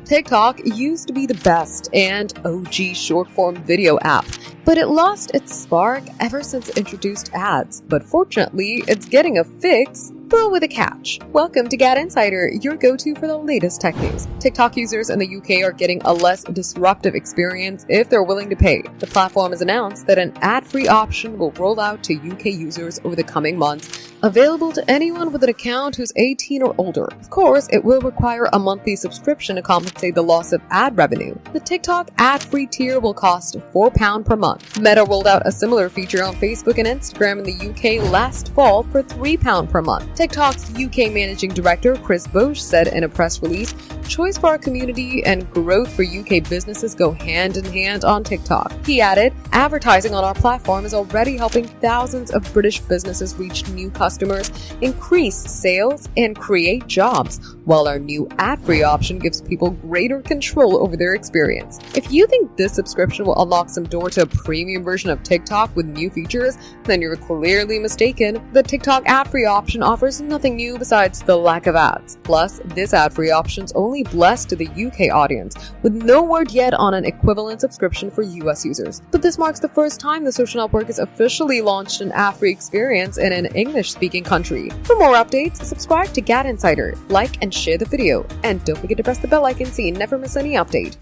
TikTok used to be the best and OG short-form video app, but it lost its spark ever since it introduced ads. But fortunately, it's getting a fix, but with a catch. Welcome to GadInsider, your go-to for the latest tech news. TikTok users in the UK are getting a less disruptive experience if they're willing to pay. The platform has announced that an ad-free option will roll out to UK users over the coming months, available to anyone with an account who's 18 or older. Of course, it will require a monthly subscription to compensate the loss of ad revenue. The TikTok ad-free tier will cost £4 per month. Meta rolled out a similar feature on Facebook and Instagram in the UK last fall for £3 per month. TikTok's UK managing director Chris Bosch said in a press release, "Choice for our community and growth for UK businesses go hand in hand on TikTok." He added, "Advertising on our platform is already helping thousands of British businesses reach new customers, increase sales, and create jobs, while our new ad-free option gives people greater control over their experience." If you think this subscription will unlock some door to a premium version of TikTok with new features, then you're clearly mistaken. The TikTok ad-free option offers nothing new besides the lack of ads. Plus, this ad-free option's only blessed to the UK audience, with no word yet on an equivalent subscription for US users. But this marks the first time the social network has officially launched an ad-free experience in an English-speaking country. For more updates, subscribe to GadInsider, like and share the video, and don't forget to press the bell icon so you never miss any update.